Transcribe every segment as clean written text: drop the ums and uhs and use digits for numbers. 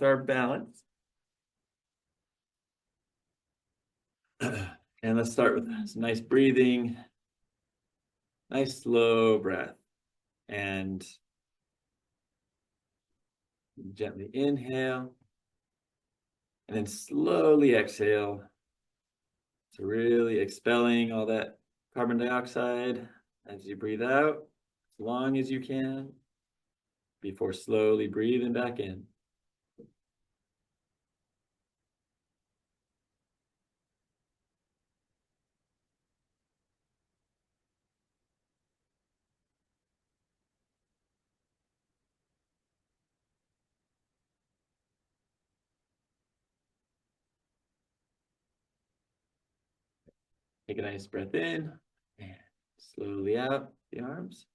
with our balance. And let's start with some nice breathing. Nice slow breath. And gently inhale. And then slowly exhale. So really expelling all that carbon dioxide as you breathe out, as long as you can, before slowly breathing back in. Take a nice breath in and slowly out the arms.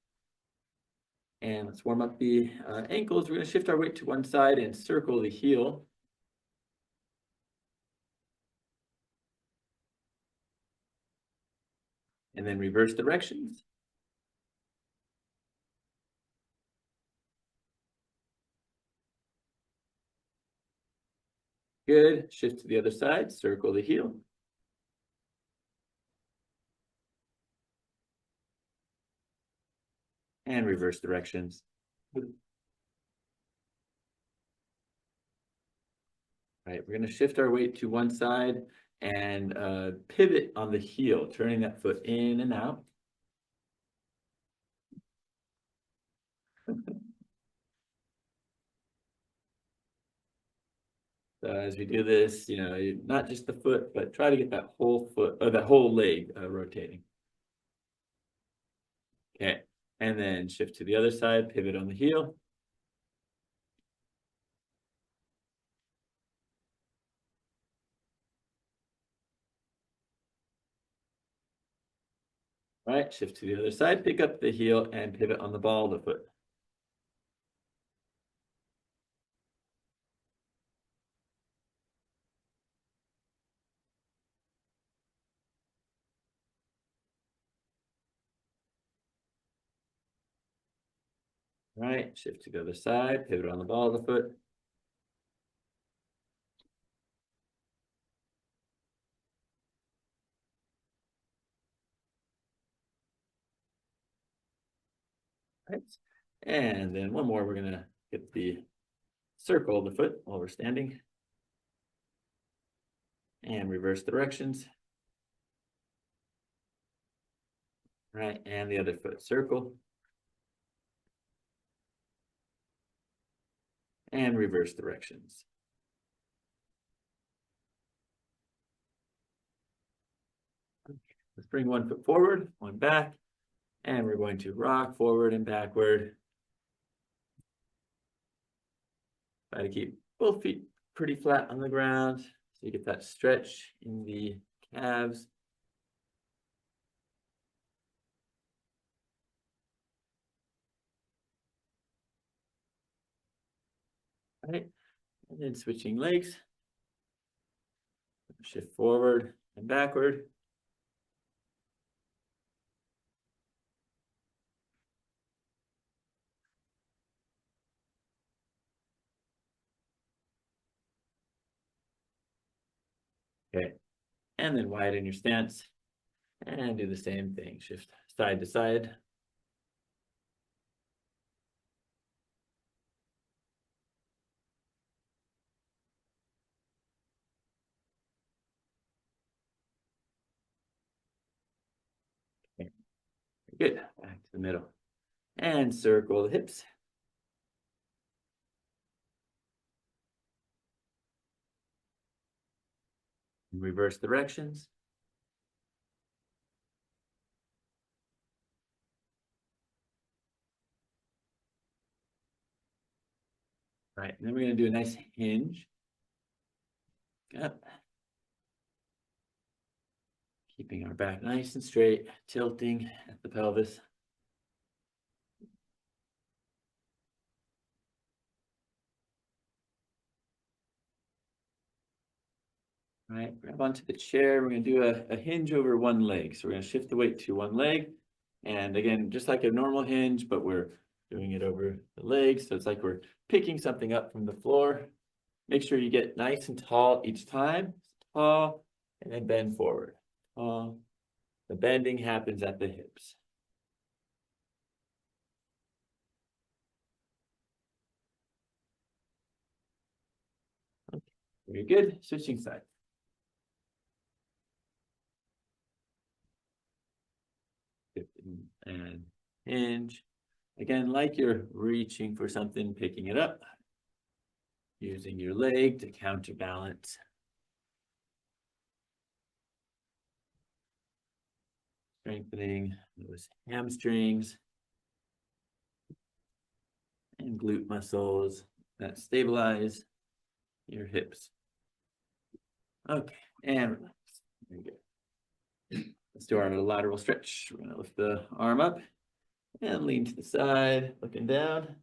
And let's warm up the ankles. We're going to shift our weight to one side and circle the heel. And then reverse directions. Good. Shift to the other side, circle the heel. And reverse directions. All right, we're going to shift our weight to one side and pivot on the heel, turning that foot in and out. So as we do this, not just the foot, but try to get that whole foot or that whole leg rotating. Okay, and then shift to the other side, pivot on the heel. All right, shift to the other side, pick up the heel and pivot on the ball of the foot. All right, shift to the other side, pivot on the ball of the foot. Right. And then one more, we're gonna get the circle of the foot while we're standing. And reverse directions. Right, and the other foot, circle. And reverse directions. Let's bring one foot forward, one back, and we're going to rock forward and backward. Try to keep both feet pretty flat on the ground so you get that stretch in the calves. All right, and then switching legs. Shift forward and backward. Okay, and then widen your stance and do the same thing. Shift side to side. Okay. Good, back to the middle. And circle the hips. Reverse directions. All right, and then we're going to do a nice hinge. Up. Keeping our back nice and straight, tilting at the pelvis. All right, grab onto the chair. We're going to do a hinge over one leg. So we're going to shift the weight to one leg. And again, just like a normal hinge, but we're doing it over the leg. So it's like we're picking something up from the floor. Make sure you get nice and tall each time. Tall, and then bend forward. Tall. The bending happens at the hips. Okay, very good. Switching sides. And hinge. Again, like you're reaching for something, picking it up. Using your leg to counterbalance. Strengthening those hamstrings and glute muscles that stabilize your hips. Okay, and relax. Very good. Let's do our lateral stretch. We're gonna lift the arm up and lean to the side, looking down.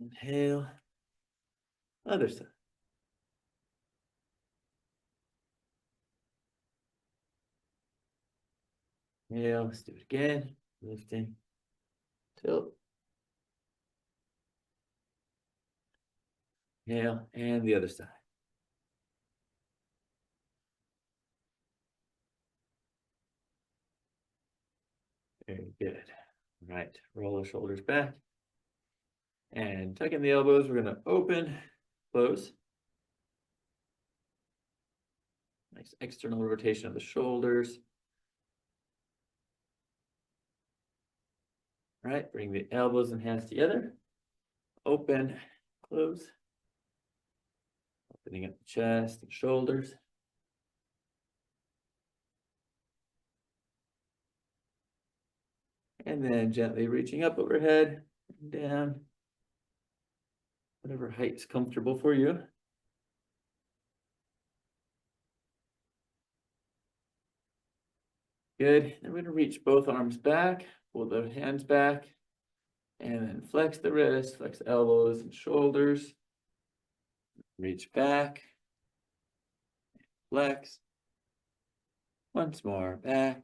Inhale. Other side. Inhale. Let's do it again. Lifting. Tilt. Inhale. And the other side. Very good. All right. Roll the shoulders back. And tuck in the elbows. We're going to open, close. Nice external rotation of the shoulders. All right, bring the elbows and hands together. Open, close. Opening up the chest and shoulders. And then gently reaching up overhead and down. Whatever height's comfortable for you. Good. Then we're going to reach both arms back, pull the hands back, and then flex the wrists, flex the elbows and shoulders. Reach back, flex. Once more, back,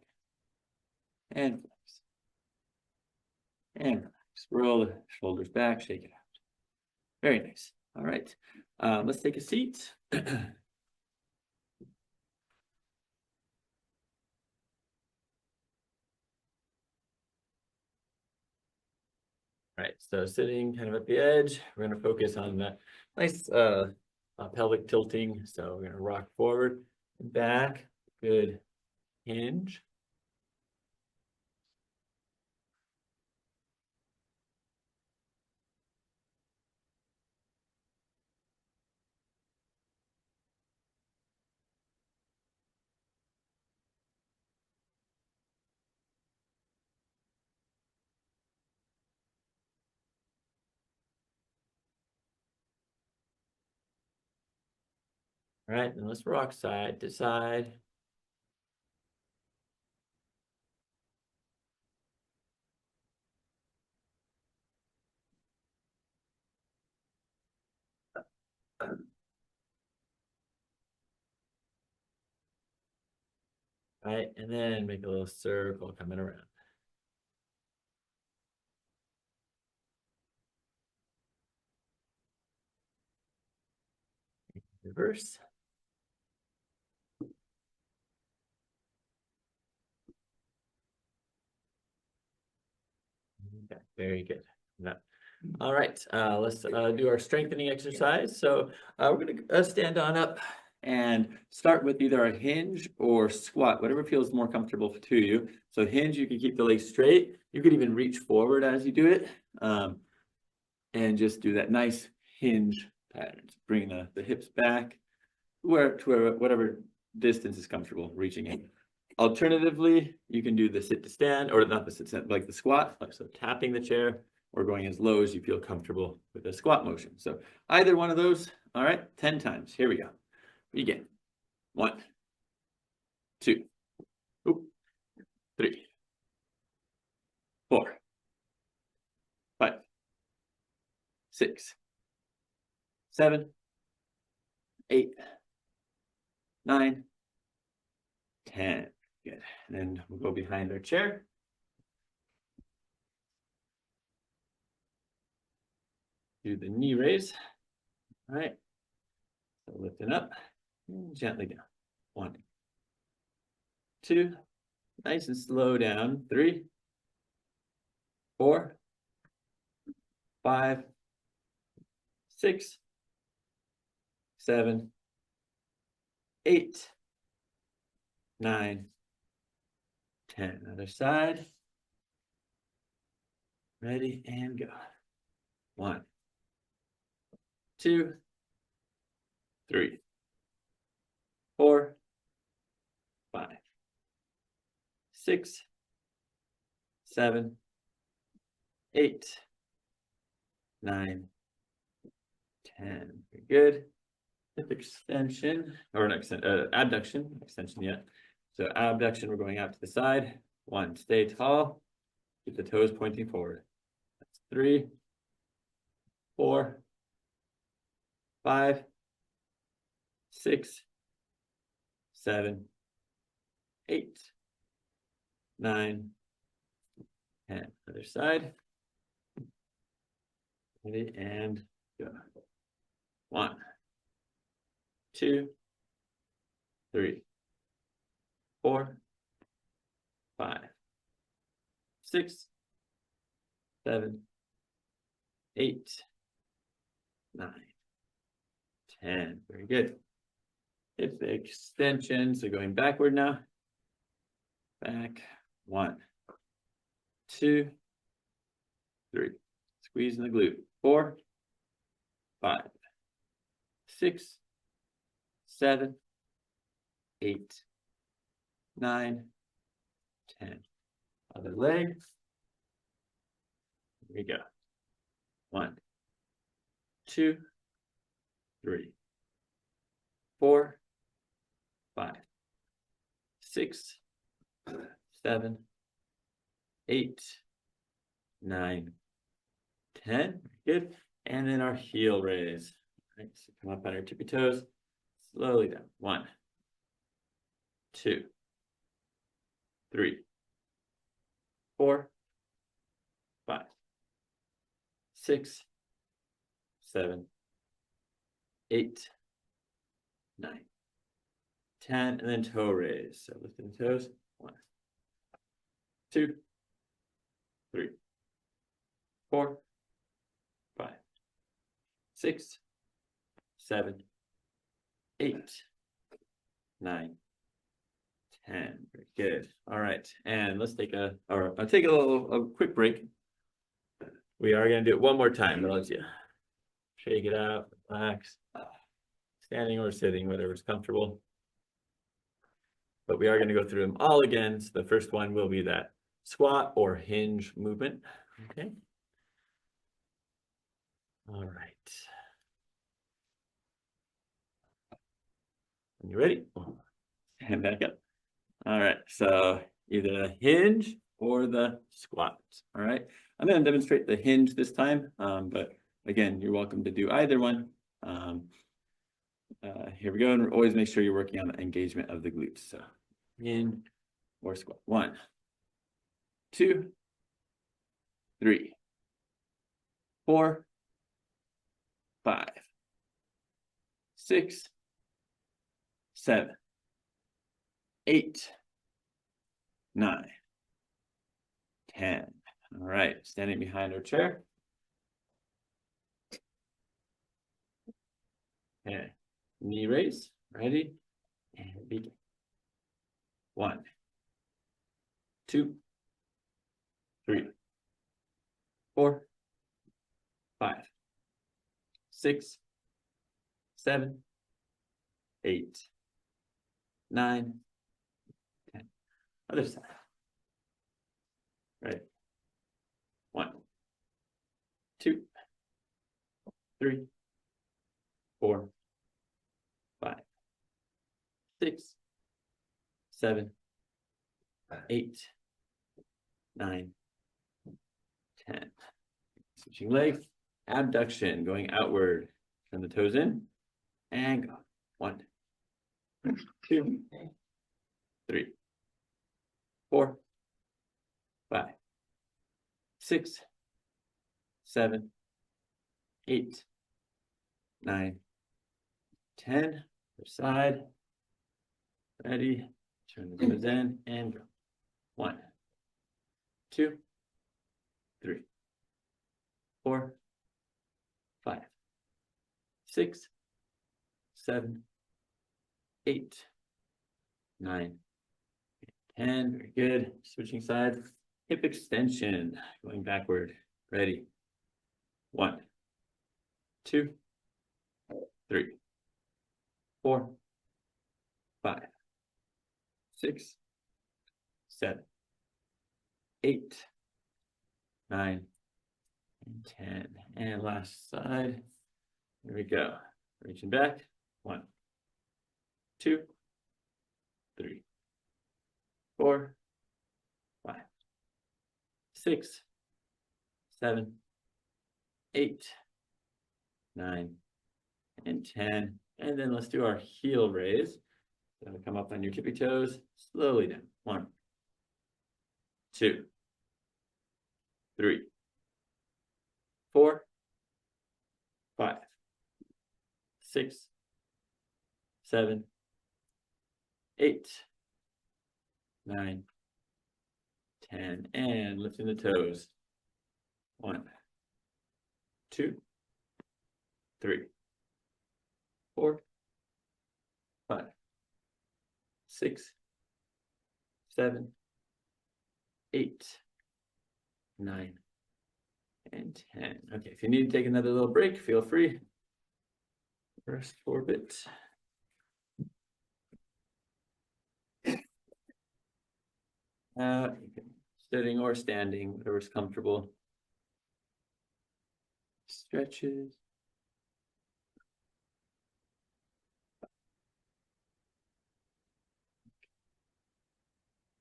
and flex. And relax. Roll the shoulders back, shake it out. Very nice. All right. Let's take a seat. Right, so sitting kind of at the edge, we're going to focus on that nice pelvic tilting. So we're going to rock forward and back. Good hinge. All right, and let's rock side to side. Right, and then make a little circle coming around. Reverse. Okay, very good. All right, let's do our strengthening exercise. So we're going to stand on up and start with either a hinge or squat, whatever feels more comfortable to you. So hinge, you can keep the legs straight. You could even reach forward as you do it, and just do that nice hinge pattern. Bring the hips back to whatever distance is comfortable reaching in. Alternatively, you can do the sit to stand, or not the sit to stand, like the squat, like so tapping the chair, or going as low as you feel comfortable with the squat motion. So either one of those. All right, 10 times. Here we go. Begin. 1, 2, 3, 4, 5, 6, 7, 8, 9, 10. Good. And then we'll go behind our chair. do the knee raise. All right. So lifting up, gently down. 1, 2, nice and slow down. 3, 4, 5, 6, 7, 8, 9, 10. Other side. Ready and go. 1, 2, 3, 4, 5, 6, 7, 8, 9, 10. Very good. Hip extension, or not abduction, extension yet. So abduction, we're going out to the side. 1, stay tall. Keep the toes pointing forward. That's 3, 4, 5, 6, 7, 8, 9, 10. Other side. Ready and go. 1, 2, 3, 4, 5, 6, 7, 8, 9, 10. Very good. Hip extension. So going backward now. Back. 1, 2, 3. Squeeze in the glute. 4, 5, 6, 7, 8, 9, 10. Other leg. Here we go. 1, 2, 3, 4, 5, 6, 7, 8, 9, 10. Good. And then our heel raise. All right, so come up on our tippy toes. Slowly down. 1, 2, 3, 4, 5, 6, 7, 8, 9, 10, and then toe raise. So lifting the toes. 1, 2, 3, 4, 5, 6, 7, 8, 9, 10. Very good. All right, and let's take I'll take a quick break. We are going to do it one more time. I'll let you shake it out, relax, standing or sitting, whatever's comfortable. But we are going to go through them all again. So the first one will be that squat or hinge movement. Okay. All right. When you're ready, stand back up. All right. So either the hinge or the squat. All right. I'm going to demonstrate the hinge this time. But again, you're welcome to do either one. Here we go. And always make sure you're working on the engagement of the glutes. So hinge or squat. 1, 2, 3, 4, 5, 6, 7, 8, 9, 10. All right, standing behind our chair. Okay, knee raise, ready, and begin. 1, 2, 3, 4, 5, 6, 7, 8, 9, 10. Other side. Right. 1, 2, 3, 4, 5, 6, 7, 8, 9, 10. Switching legs, abduction, going outward. Turn the toes in and go. 1, 2, 3, 4, 5, 6, 7, 8, 9, 10. Other side. Ready. Turn the toes in and go. 1, 2, 3, 4, 5, 6, 7, 8, 9, 10. Very good. Switching sides. Hip extension. Going backward. Ready. 1, 2, 3, 4, 5, 6, 7, 8, 9, and 10. And last side. Here we go. Reaching back. 1, 2, 3, 4, 5, 6, 7, 8, 9, and 10. And then let's do our heel raise. So come up on your tippy toes, slowly down. 1, 2, 3, 4, 5, 6, 7, 8, 9, 10. And lifting the toes. 1, 2, 3, 4, 5, 6, 7, 8, 9, and 10. Okay, if you need to take another little break, feel free. Rest for a bit. You can sitting or standing, whatever's comfortable. Stretches.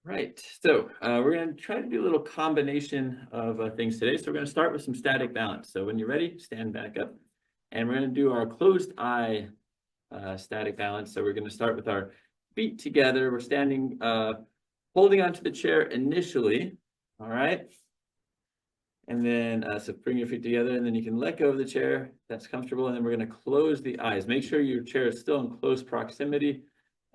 Right, so we're going to try to do a little combination of things today. So we're going to start with some static balance. So when you're ready, stand back up. And we're going to do our closed eye static balance. So we're going to start with our feet together. We're standing, holding onto the chair initially. All right. And then, so bring your feet together and then you can let go of the chair. That's comfortable. And then we're going to close the eyes. Make sure your chair is still in close proximity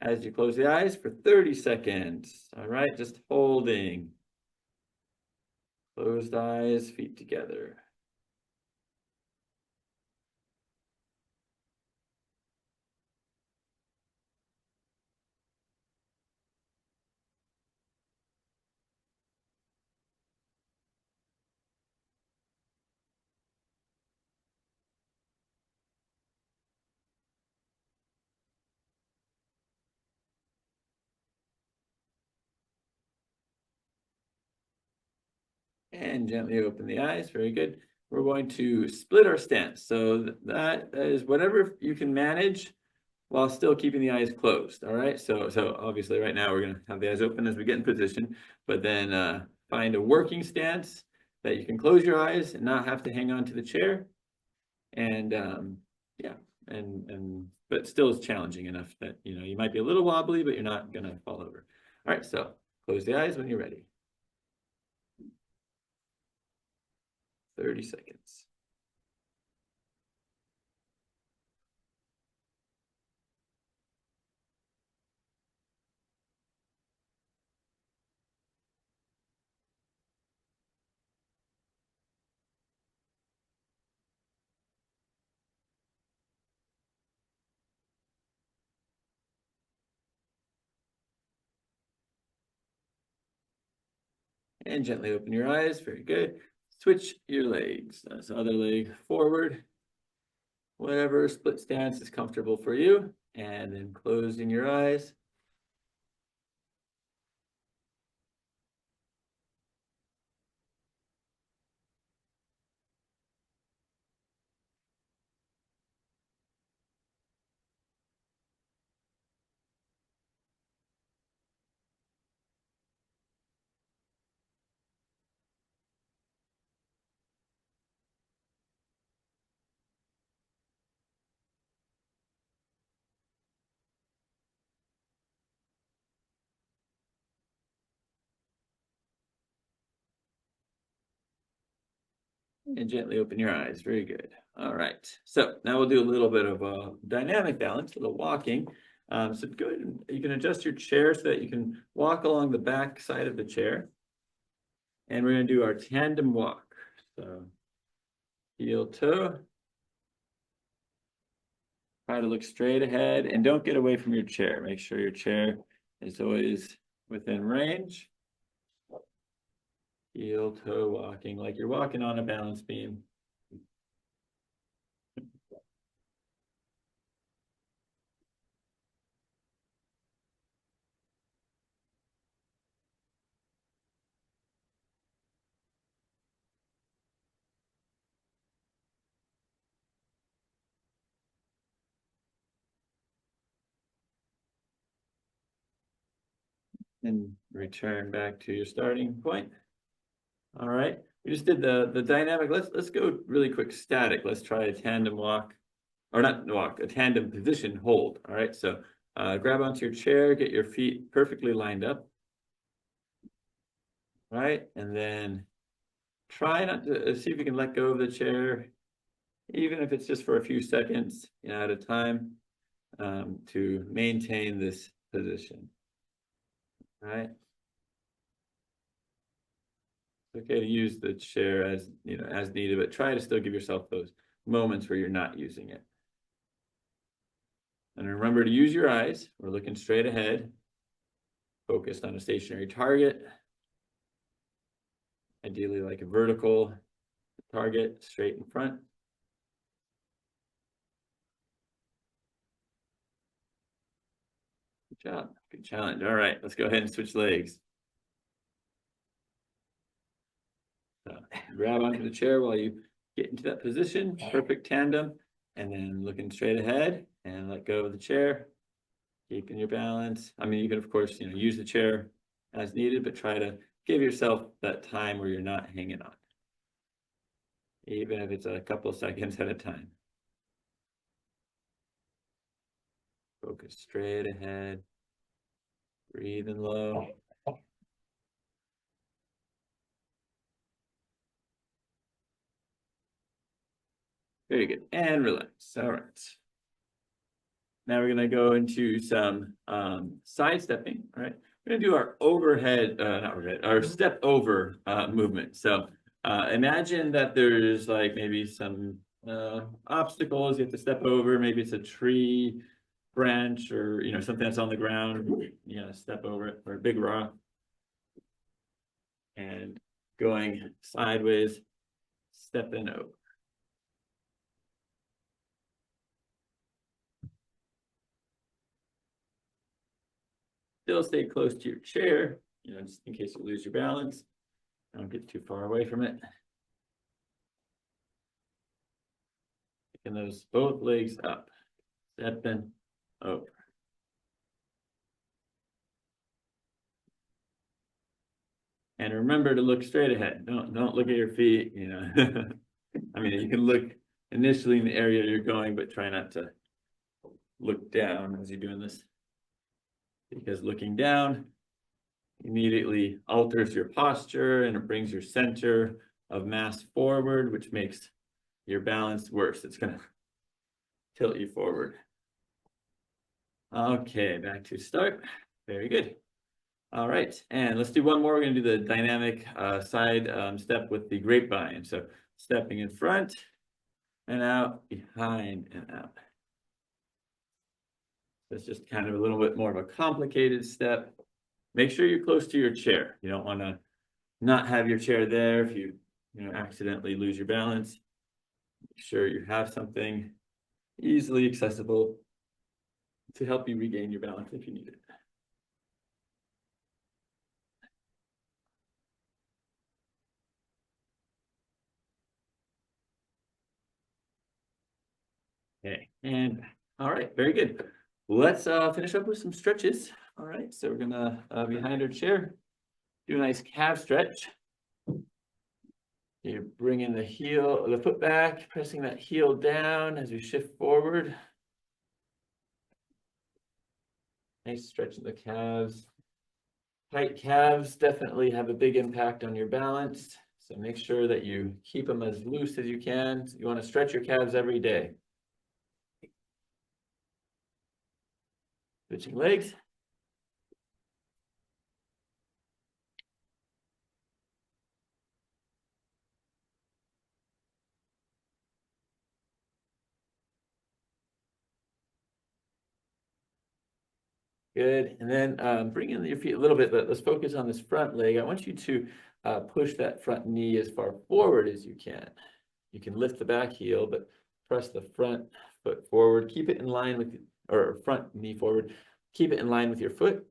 as you close the eyes for 30 seconds. All right, just holding. Closed eyes, feet together. And gently open the eyes, very good. We're going to split our stance. So that is whatever you can manage while still keeping the eyes closed, all right? So obviously right now we're gonna have the eyes open as we get in position, but then find a working stance that you can close your eyes and not have to hang on to the chair. And yeah, but still is challenging enough that, you know, you might be a little wobbly, but you're not gonna fall over. All right, so close the eyes when you're ready. 30 seconds. And gently open your eyes, very good. Switch your legs, so other leg forward. Whatever split stance is comfortable for you. And then closing your eyes. And gently open your eyes. Very good. All right. So now we'll do a little bit of dynamic balance, a little walking. So go ahead and you can adjust your chair so that you can walk along the back side of the chair. And we're going to do our tandem walk. So heel toe. Try to look straight ahead and don't get away from your chair. Make sure your chair is always within range. Heel toe walking like you're walking on a balance beam. And return back to your starting point. All right, we just did the dynamic. Let's go really quick static. Let's try a tandem walk, or not walk, a tandem position hold. All right, so grab onto your chair, get your feet perfectly lined up. All right, and then try not to see if you can let go of the chair, even if it's just for a few seconds, at a time, to maintain this position. All right. It's okay to use the chair as as needed, but try to still give yourself those moments where you're not using it. And remember to use your eyes. We're looking straight ahead, focused on a stationary target. Ideally like a vertical target straight in front. Good job. Good challenge. All right, let's go ahead and switch legs. So grab onto the chair while you get into that position, perfect tandem, and then looking straight ahead and let go of the chair, keeping your balance. I mean, you can of course, use the chair as needed, but try to give yourself that time where you're not hanging on, even if it's a couple of seconds at a time. Focus straight ahead, breathing low. Very good. And relax. All right. Now we're going to go into some side stepping. All right. We're going to do our overhead, not overhead, our step over movement. So imagine that there's like maybe some obstacles you have to step over. Maybe it's a tree branch or, something that's on the ground. Step over it, or a big rock. And going sideways, stepping over. Still stay close to your chair, just in case you lose your balance. Don't get too far away from it. Picking those both legs up, stepping over. And remember to look straight ahead. Don't look at your feet, I mean, you can look initially in the area you're going, but try not to look down as you're doing this, because looking down immediately alters your posture and it brings your center of mass forward, which makes your balance worse. It's going to tilt you forward. Okay, back to start. Very good. All right, and let's do one more. We're going to do the dynamic side step with the grapevine. So stepping in front and out, behind and out. That's just kind of a little bit more of a complicated step. Make sure you're close to your chair. You don't want to not have your chair there if you accidentally lose your balance. Make sure you have something easily accessible to help you regain your balance if you need it. Okay, and all right, very good. Let's finish up with some stretches. All right, so we're gonna behind our chair, do a nice calf stretch. You're bringing the foot back, pressing that heel down as we shift forward. Nice stretch in the calves. Tight calves definitely have a big impact on your balance. So make sure that you keep them as loose as you can. You want to stretch your calves every day. Switching legs. Good. And then bring in your feet a little bit, but let's focus on this front leg. I want you to push that front knee as far forward as you can. You can lift the back heel, but press the front foot forward. Keep it in line with, or front knee forward. Keep it in line with your foot.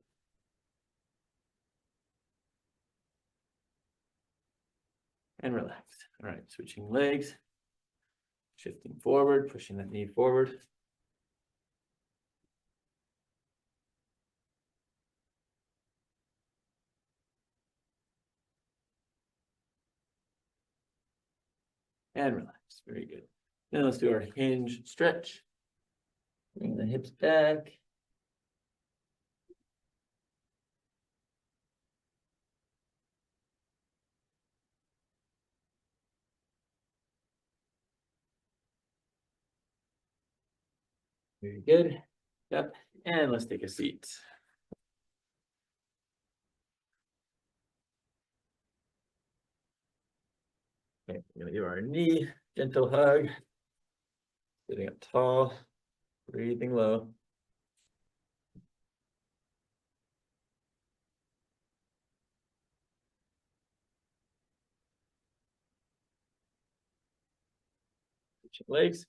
And relax. All right, switching legs. Shifting forward, pushing that knee forward. And relax. Very good. Now let's do our hinge stretch. Bring the hips back. Very good. Yep. And let's take a seat. Okay, we're gonna give our knee gentle hug. Sitting up tall, breathing low. Switching legs.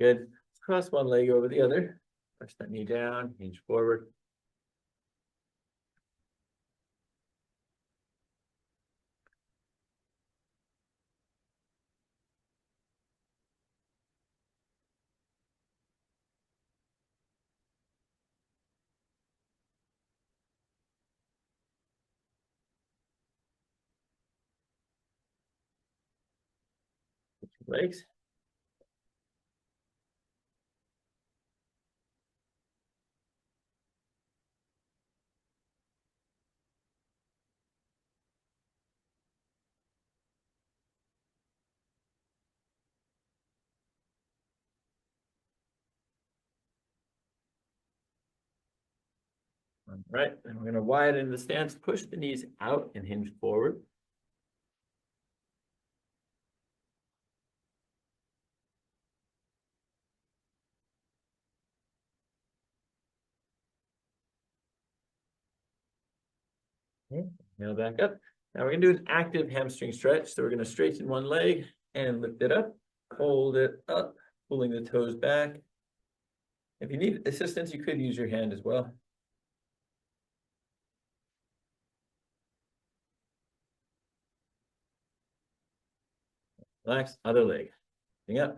Good. Let's cross one leg over the other. Press that knee down, hinge forward. Legs. All right, and we're gonna widen the stance, push the knees out and hinge forward. Okay, now back up. Now we're gonna do an active hamstring stretch. So we're gonna straighten one leg and lift it up, hold it up, pulling the toes back. If you need assistance, you could use your hand as well. Relax, other leg. Bring up.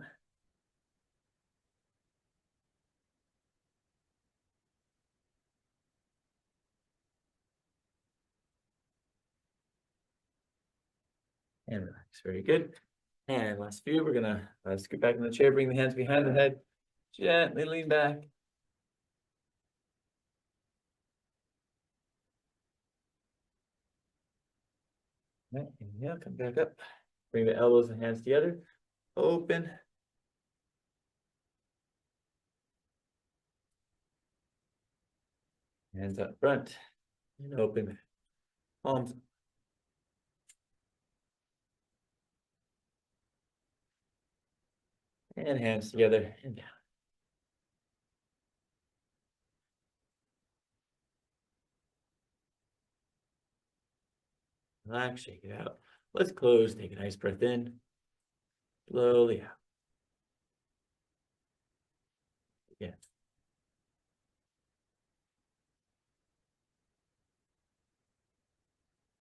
And relax, very good. And last few, we're gonna scoot back in the chair, bring the hands behind the head, gently lean back. Right, inhale, come back up. Bring the elbows and hands together, open. Hands up front and open, palms. And hands together and down. Relax, shake it out. Let's close, take a nice breath in, slowly out. Again.